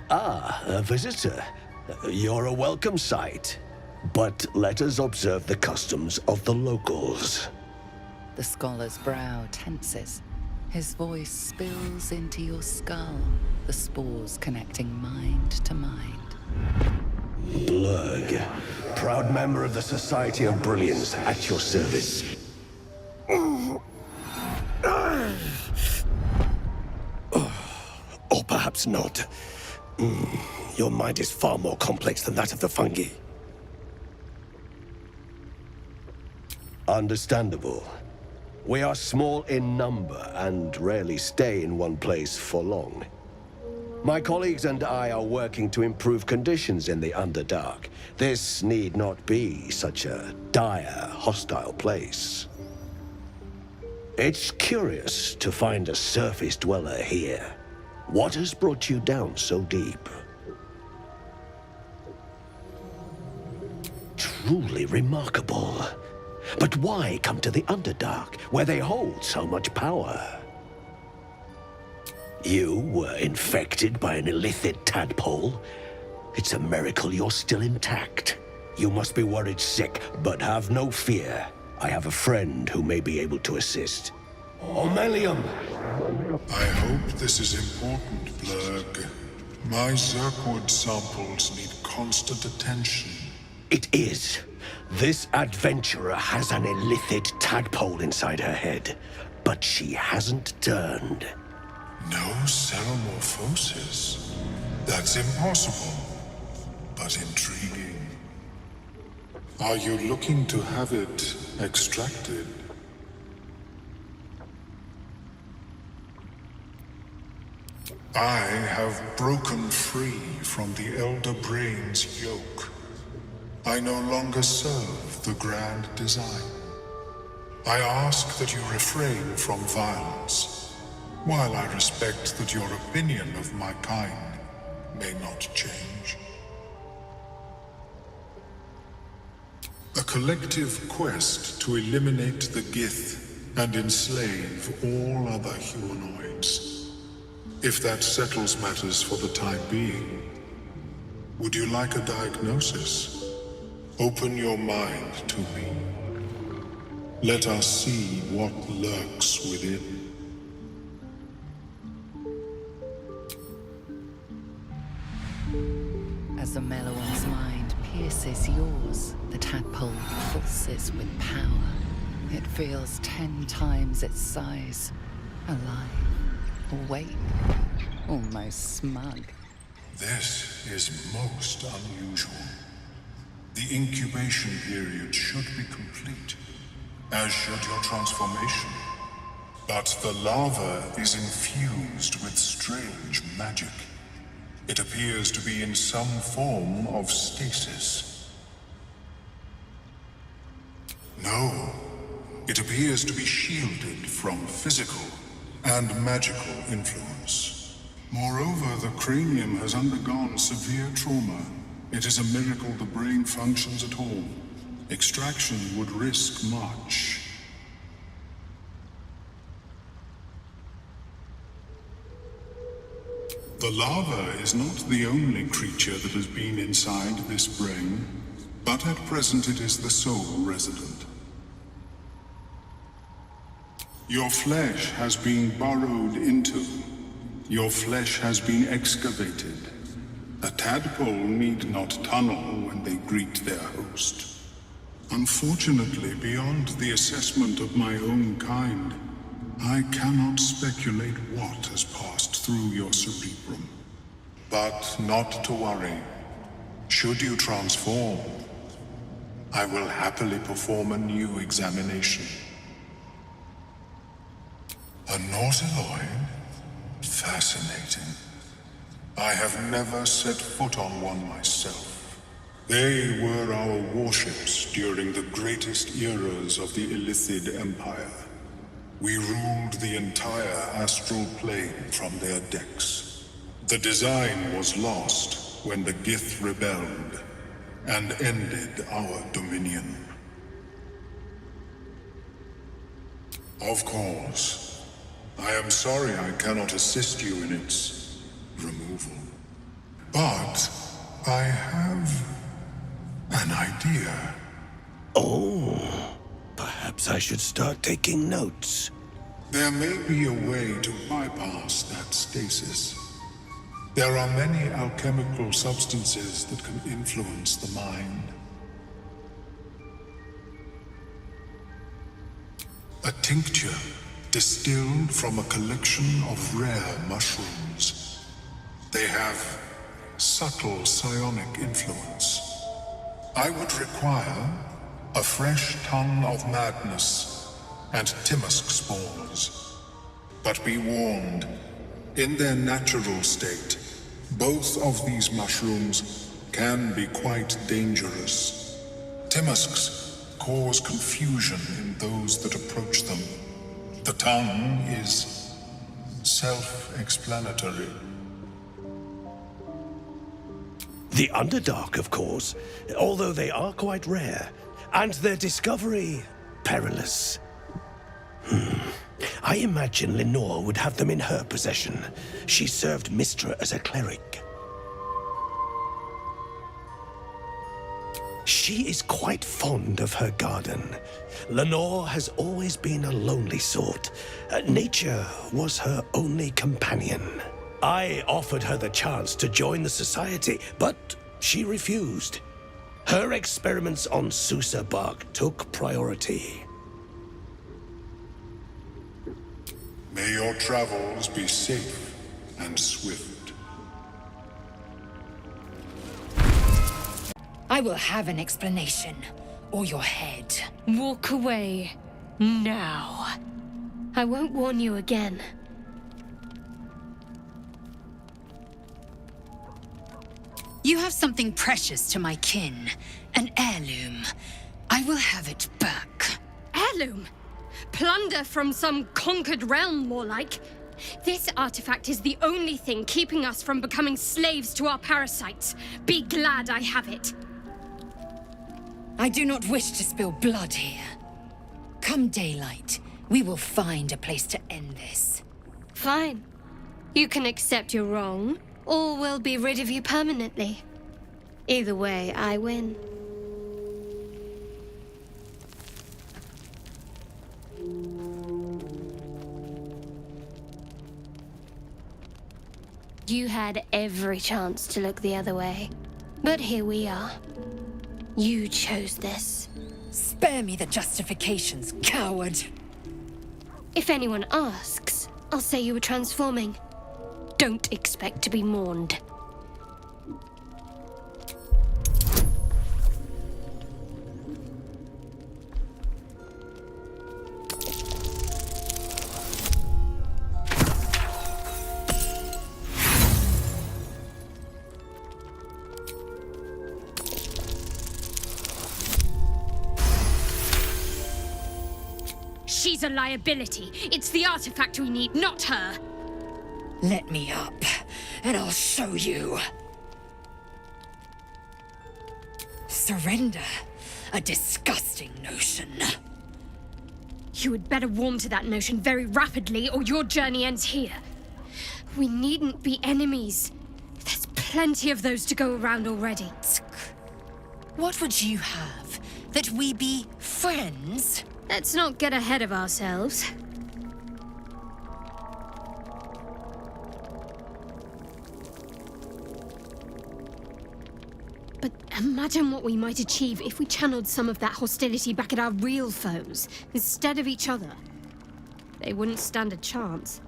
Ah, a visitor. You're a welcome sight. But let us observe the customs of the locals. The scholar's brow tenses. His voice spills into your skull, the spores connecting mind to mind. Blurg, proud member of the Society of Brilliance, at your service. Or perhaps not. Your mind is far more complex than that of the fungi. Understandable. We are small in number and rarely stay in one place for long. My colleagues and I are working to improve conditions in the Underdark. This need not be such a dire, hostile place. It's curious to find a surface dweller here. What has brought you down so deep? Truly remarkable. But why come to the Underdark, where they hold so much power? You were infected by an illithid tadpole? It's a miracle you're still intact. You must be worried sick, but have no fear. I have a friend who may be able to assist. Omelium! I hope this is important, Blurg. My Zirkwood samples need constant attention. It is. This adventurer has an illithid tadpole inside her head, but she hasn't turned. No ceremorphosis? That's impossible, but intriguing. Are you looking to have it extracted? I have broken free from the Elder Brain's yoke. I no longer serve the grand design. I ask that you refrain from violence, while I respect that your opinion of my kind may not change. A collective quest to eliminate the Gith and enslave all other humanoids. If that settles matters for the time being, would you like a diagnosis? Open your mind to me. Let us see what lurks within. As the Meloan's mind pierces yours, the tadpole pulses with power. It feels 10 times its size. Alive, awake, almost smug. This is most unusual. The incubation period should be complete, as should your transformation. But the larva is infused with strange magic. It appears to be in some form of stasis. No, it appears to be shielded from physical and magical influence. Moreover, the cranium has undergone severe trauma. It is a miracle the brain functions at all. Extraction would risk much. The larva is not the only creature that has been inside this brain, but at present it is the sole resident. Your flesh has been burrowed into. Your flesh has been excavated. A tadpole need not tunnel when they greet their host. Unfortunately, beyond the assessment of my own kind, I cannot speculate what has passed through your cerebrum. But not to worry. Should you transform, I will happily perform a new examination. A Nautiloid? Fascinating. I have never set foot on one myself. They were our warships during the greatest eras of the Illithid Empire. We ruled the entire astral plane from their decks. The design was lost when the Gith rebelled and ended our dominion. Of course, I am sorry I cannot assist you in its removal. But I have an idea. Oh, perhaps I should start taking notes. There may be a way to bypass that stasis. There are many alchemical substances that can influence the mind. A tincture distilled from a collection of rare mushrooms. They have subtle psionic influence. I would require a fresh ton of madness and Timusk spores. But be warned, in their natural state, both of these mushrooms can be quite dangerous. Timusks cause confusion in those that approach them. The tongue is self-explanatory. The Underdark, of course, although they are quite rare, and their discovery perilous. I imagine Lenore would have them in her possession. She served Mystra as a cleric. She is quite fond of her garden. Lenore has always been a lonely sort. Nature was her only companion. I offered her the chance to join the society, but she refused. Her experiments on Susa bark took priority. May your travels be safe and swift. I will have an explanation, or your head. Walk away. Now. I won't warn you again. You have something precious to my kin. An heirloom. I will have it back. Heirloom? Plunder from some conquered realm, more like. This artifact is the only thing keeping us from becoming slaves to our parasites. Be glad I have it. I do not wish to spill blood here. Come daylight, we will find a place to end this. Fine. You can accept you're wrong, or we'll be rid of you permanently. Either way, I win. You had every chance to look the other way, but here we are. You chose this. Spare me the justifications, coward. If anyone asks, I'll say you were transforming. Don't expect to be mourned. She's a liability. It's the artifact we need, not her. Let me up, and I'll show you. Surrender. A disgusting notion. You had better warm to that notion very rapidly, or your journey ends here. We needn't be enemies. There's plenty of those to go around already. What would you have? That we be friends? Let's not get ahead of ourselves. But imagine what we might achieve if we channeled some of that hostility back at our real foes, instead of each other. They wouldn't stand a chance.